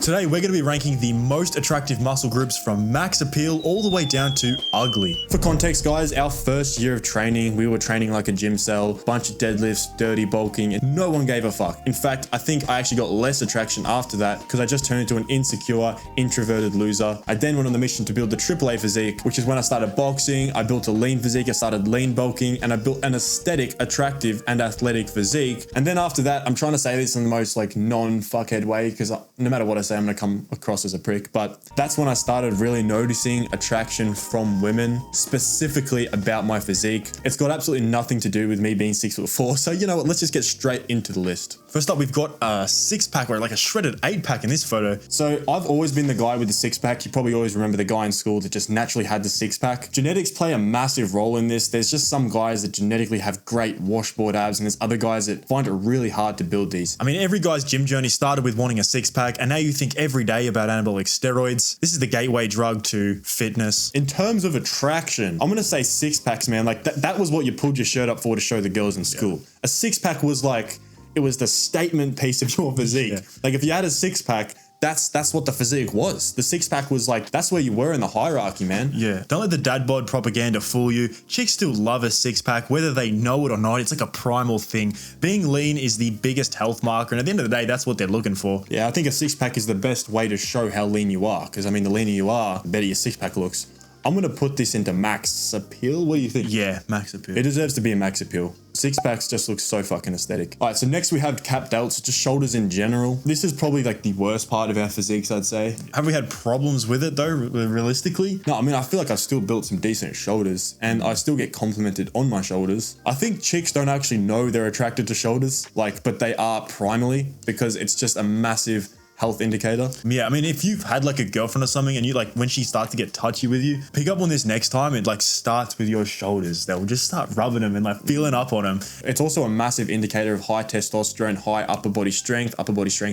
Today we're going to be ranking the most attractive muscle groups from max appeal all the way down to ugly. For context guys, our first year of training, we were training like a gym cell, bunch of deadlifts, dirty bulking, and no one gave a fuck. In fact, I think I actually got less attraction after that because I just turned into an insecure, introverted loser. I then went on the mission to build the AAA physique, which is when I started boxing. I built a lean physique, I started lean bulking, and I built an aesthetic, attractive, and athletic physique. And then after that, I'm trying to say this in the most like non-fuckhead way because no matter what I say, I'm gonna come across as a prick, but that's when I started really noticing attraction from women, specifically about my physique. It's got absolutely nothing to do with me being 6'4", so you know what, let's just get straight into the list. First up, we've got a 6-pack or like a shredded 8-pack in this photo. So I've always been the guy with the 6-pack. You probably always remember the guy in school that just naturally had the 6-pack. Genetics play a massive role in this. There's just some guys that genetically have great washboard abs, and there's other guys that find it really hard to build these. I mean, every guy's gym journey started with wanting a 6-pack, and now you think every day about anabolic steroids. This is the gateway drug to fitness. In terms of attraction, I'm gonna say 6-packs, man. Like that was what you pulled your shirt up for to show the girls in school. Yeah. A 6-pack was like, it was the statement piece of your physique. Yeah. Like if you had a 6-pack, that's what the physique was. The 6-pack was like, that's where you were in the hierarchy, man. Yeah. Don't let the dad bod propaganda fool you. Chicks still love a 6-pack, whether they know it or not. It's like a primal thing. Being lean is the biggest health marker, and at the end of the day, that's what they're looking for. Yeah, I think a 6-pack is the best way to show how lean you are, because I mean, the leaner you are, the better your 6-pack looks. I'm going to put this into max appeal. What do you think? Yeah, max appeal. It deserves to be a max appeal. 6-packs just look so fucking aesthetic. All right, so next we have cap delts, just shoulders in general. This is probably like the worst part of our physiques, I'd say. Have we had problems with it though, realistically? No, I mean, I feel like I've still built some decent shoulders and I still get complimented on my shoulders. I think chicks don't actually know they're attracted to shoulders, but they are primarily because it's just a massive health indicator. Yeah, I mean, if you've had like a girlfriend or something and you when she starts to get touchy with you, pick up on this next time. It starts with your shoulders. They'll just start rubbing them and feeling up on them. It's also a massive indicator of high testosterone, high upper body strength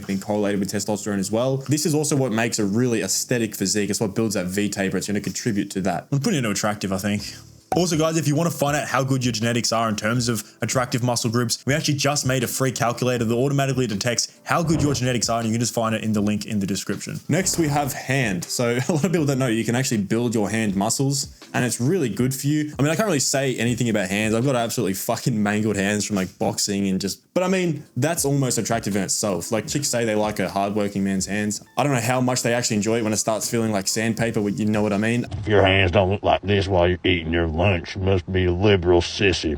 being correlated with testosterone as well. This is also what makes a really aesthetic physique. It's what builds that V taper. It's going to contribute to that. I'm putting it into attractive, I think. Also guys, if you want to find out how good your genetics are in terms of attractive muscle groups, we actually just made a free calculator that automatically detects how good your genetics are, and you can just find it in the link in the description. Next we have hand. So a lot of people don't know you can actually build your hand muscles, and it's really good for you. I mean, I can't really say anything about hands. I've got absolutely fucking mangled hands from boxing and but I mean, that's almost attractive in itself. Chicks say they like a hardworking man's hands. I don't know how much they actually enjoy it when it starts feeling like sandpaper, you know what I mean? If your hands don't look like this while you're eating your lunch, you must be a liberal sissy.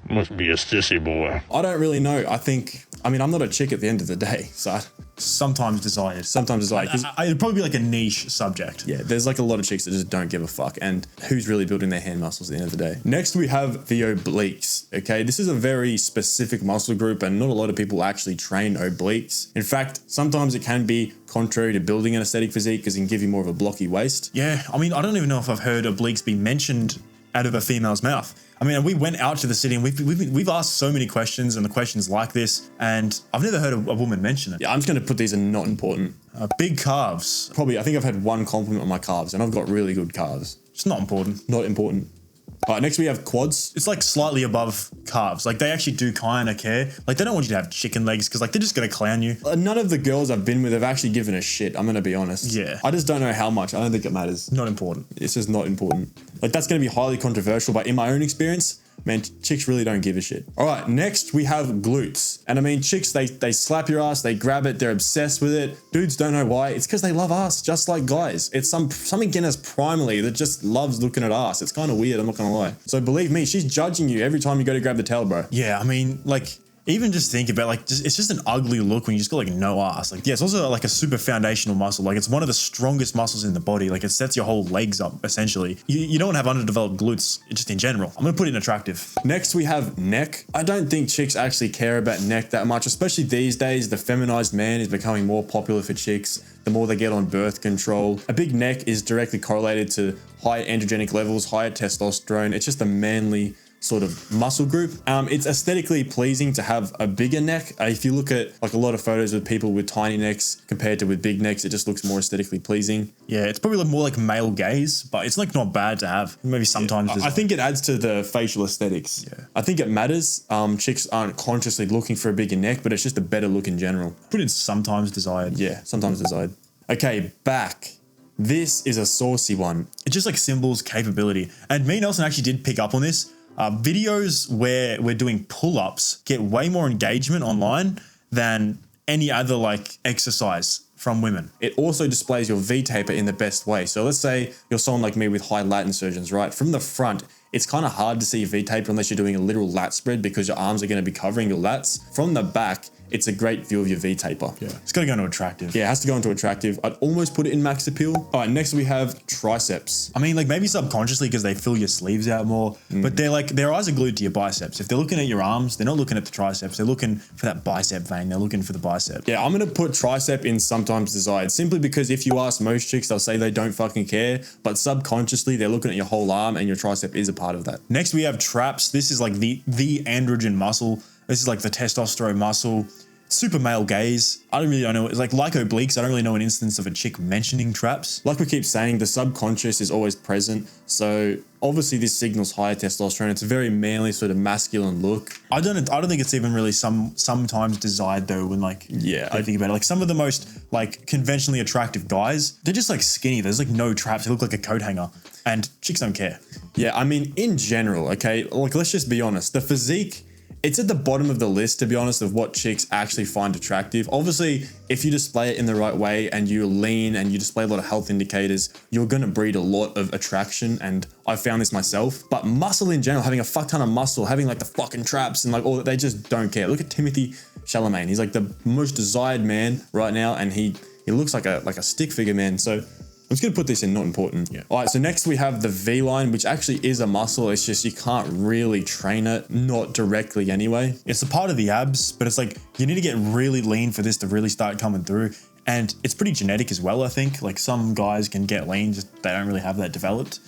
Must be a sissy boy. I don't really know. I mean, I'm not a chick at the end of the day, so sometimes desired. It'd probably be like a niche subject. Yeah, there's a lot of chicks that just don't give a fuck, and who's really building their hand muscles at the end of the day? Next, we have the obliques. Okay, this is a very specific muscle group, and not a lot of people actually train obliques. In fact, sometimes it can be contrary to building an aesthetic physique because it can give you more of a blocky waist. Yeah, I mean, I don't even know if I've heard obliques be mentioned out of a female's mouth. I mean, we went out to the city and we've asked so many questions, and the questions like this, and I've never heard a woman mention it. Yeah, I'm just going to put these in not important. Big calves. Probably, I think I've had one compliment on my calves, and I've got really good calves. It's not important. Not important. All right, next we have quads. It's slightly above calves. They actually do kind of care. They don't want you to have chicken legs because they're just going to clown you. None of the girls I've been with have actually given a shit. I'm going to be honest. Yeah. I just don't know how much. I don't think it matters. Not important. It's just not important. That's going to be highly controversial, but in my own experience, man, chicks really don't give a shit. All right, next we have glutes. And I mean, chicks, they slap your ass, they grab it, they're obsessed with it. Dudes don't know why. It's because they love ass, just like guys. It's something in us primarily that just loves looking at ass. It's kind of weird, I'm not gonna lie. So believe me, she's judging you every time you go to grab the towel, bro. Yeah, I mean, even just think about it's just an ugly look when you just got no ass. Yeah, it's also a super foundational muscle. It's one of the strongest muscles in the body. It sets your whole legs up essentially. You don't want to have underdeveloped glutes just in general. I'm gonna put it in attractive. Next we have neck. I don't think chicks actually care about neck that much, especially these days. The feminized man is becoming more popular for chicks the more they get on birth control. A big neck is directly correlated to higher androgenic levels, higher testosterone. It's just a manly sort of muscle group. It's aesthetically pleasing to have a bigger neck. If you look at like a lot of photos of people with tiny necks compared to with big necks, it just looks more aesthetically pleasing. Yeah, it's probably more like male gaze, but it's like not bad to have. Maybe sometimes. I think it adds to the facial aesthetics. Yeah. I think it matters. Chicks aren't consciously looking for a bigger neck, but it's just a better look in general. But it's sometimes desired. Yeah, sometimes desired. Okay, back. This is a saucy one. It's just like symbols capability. And me and Nelson actually did pick up on this. Videos where we're doing pull-ups get way more engagement online than any other like exercise from women. It also displays your V-taper in the best way. So let's say you're someone like me with high lat insertions, right? From the front, it's kind of hard to see your V-taper unless you're doing a literal lat spread because your arms are going to be covering your lats. From the back, it's a great view of your V-taper. Yeah, it's got to go into attractive. Yeah, it has to go into attractive. I'd almost put it in max appeal. All right, next we have triceps. I mean, like maybe subconsciously because they fill your sleeves out more, but they're like, their eyes are glued to your biceps. If they're looking at your arms, they're not looking at the triceps. They're looking for that bicep vein. They're looking for the bicep. Yeah, I'm going to put tricep in sometimes desired simply because if you ask most chicks, they'll say they don't fucking care, but subconsciously they're looking at your whole arm and your tricep is a part of that. Next we have traps. This is like the androgen muscle. This is like the testosterone muscle. Super male gaze. I don't really know. It's like obliques. I don't really know an instance of a chick mentioning traps. Like we keep saying, the subconscious is always present. So obviously this signals higher testosterone. It's a very manly sort of masculine look. I don't think it's even really sometimes desired though when like I think about it. Like some of the most like conventionally attractive guys, they're just like skinny. There's like no traps. They look like a coat hanger and chicks don't care. Yeah, I mean in general, okay, like let's just be honest. The physique, it's at the bottom of the list, to be honest, of what chicks actually find attractive. Obviously, if you display it in the right way and you're lean and you display a lot of health indicators, you're going to breed a lot of attraction. And I found this myself. But muscle in general, having a fuck ton of muscle, having like the fucking traps and like all that, they just don't care. Look at Timothy Chalamet. He's like the most desired man right now. And he looks like a stick figure man. So I'm just going to put this in not important. Yeah. All right, so next we have the V-line, which actually is a muscle. It's just you can't really train it, not directly anyway. It's a part of the abs, but it's like you need to get really lean for this to really start coming through. And it's pretty genetic as well, I think. Like some guys can get lean, just they don't really have that developed.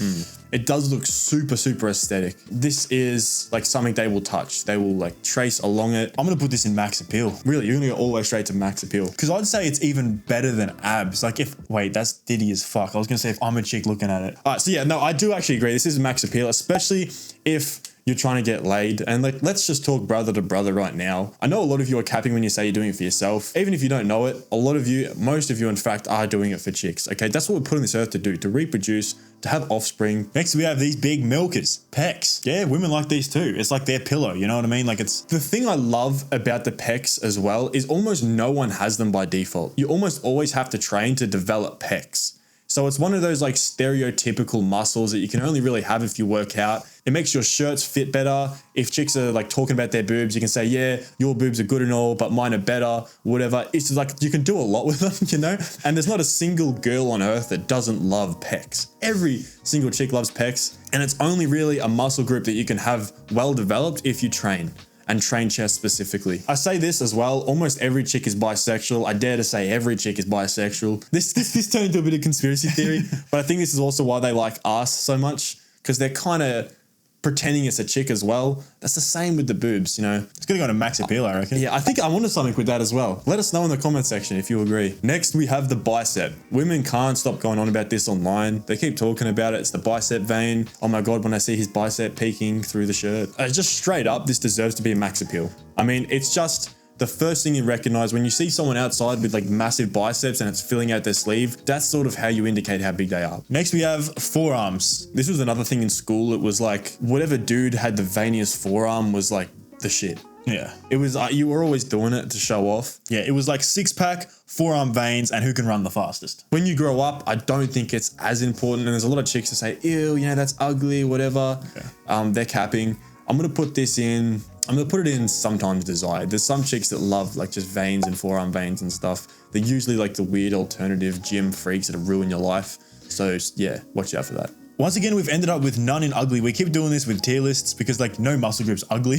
It does look super, super aesthetic. This is like something they will touch. They will like trace along it. I'm going to put this in max appeal. Really, you're going to go all the way straight to max appeal. Because I'd say it's even better than abs. Like wait, that's diddy as fuck. I was going to say if I'm a chick looking at it. All right, so yeah, no, I do actually agree. This is max appeal, especially if you're trying to get laid. And like, let's just talk brother to brother right now. I know a lot of you are capping when you say you're doing it for yourself. Even if you don't know it, a lot of you, most of you in fact, are doing it for chicks. Okay, that's what we're put on this earth to do, to reproduce, to have offspring. Next we have these big milkers, pecs. Yeah, women like these too. It's like their pillow, you know what I mean? Like it's... The thing I love about the pecs as well is almost no one has them by default. You almost always have to train to develop pecs. So it's one of those like stereotypical muscles that you can only really have if you work out. It makes your shirts fit better. If chicks are like talking about their boobs, you can say, yeah, your boobs are good and all, but mine are better, whatever. It's just like, you can do a lot with them, you know? And there's not a single girl on earth that doesn't love pecs. Every single chick loves pecs. And it's only really a muscle group that you can have well developed if you train. And train chest specifically. I say this as well, almost every chick is bisexual. I dare to say every chick is bisexual. This turned into a bit of conspiracy theory, but I think this is also why they like us so much, because they're kind of pretending it's a chick as well. That's the same with the boobs, you know. It's gonna go to max appeal, I reckon. Yeah, I think I wanted something with that as well. Let us know in the comment section if you agree. Next, we have the bicep. Women can't stop going on about this online. They keep talking about it. It's the bicep vein. Oh my God, when I see his bicep peeking through the shirt. Just straight up, this deserves to be a max appeal. I mean, it's just the first thing you recognize when you see someone outside with like massive biceps and it's filling out their sleeve. That's sort of how you indicate how big they are. Next we have forearms. This was another thing in school. It was like whatever dude had the veiniest forearm was like the shit. Yeah. It was, you were always doing it to show off. Yeah, it was like six pack, forearm veins, and who can run the fastest. When you grow up, I don't think it's as important. And there's a lot of chicks that say, ew, you know, that's ugly, whatever. Okay. They're capping. I'm going to put this in, I'm going to put it in sometimes desired. There's some chicks that love like just veins and forearm veins and stuff. They're usually like the weird alternative gym freaks that ruin your life. So yeah, watch out for that. Once again, we've ended up with none in ugly. We keep doing this with tier lists because like no muscle group's ugly.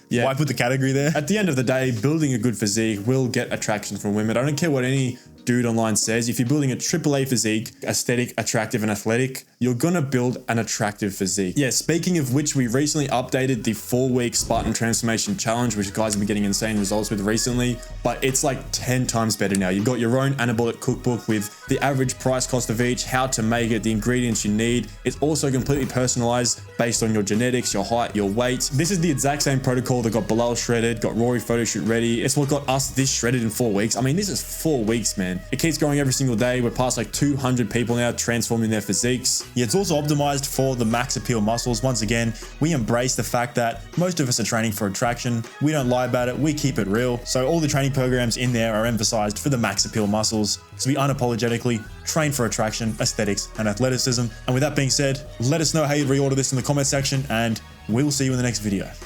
Yeah. Why put the category there? At the end of the day, building a good physique will get attraction from women. I don't care what any dude online says, if you're building a AAA physique, aesthetic, attractive, and athletic, you're gonna build an attractive physique. Yeah, speaking of which, we recently updated the 4-week Spartan Transformation Challenge, which guys have been getting insane results with recently, but it's like 10 times better now. You've got your own anabolic cookbook with the average price cost of each, how to make it, the ingredients you need. It's also completely personalized based on your genetics, your height, your weight. This is the exact same protocol that got Bilal shredded, got Rory photo shoot ready. It's what got us this shredded in 4 weeks. I mean, this is 4 weeks, man. It keeps growing every single day. We're past like 200 people now transforming their physiques. Yeah, it's also optimized for the max appeal muscles. Once again, we embrace the fact that most of us are training for attraction. We don't lie about it. We keep it real. So all the training programs in there are emphasized for the max appeal muscles. So we unapologetically train for attraction, aesthetics, and athleticism. And with that being said, let us know how you reorder this in the comment section, and we'll see you in the next video.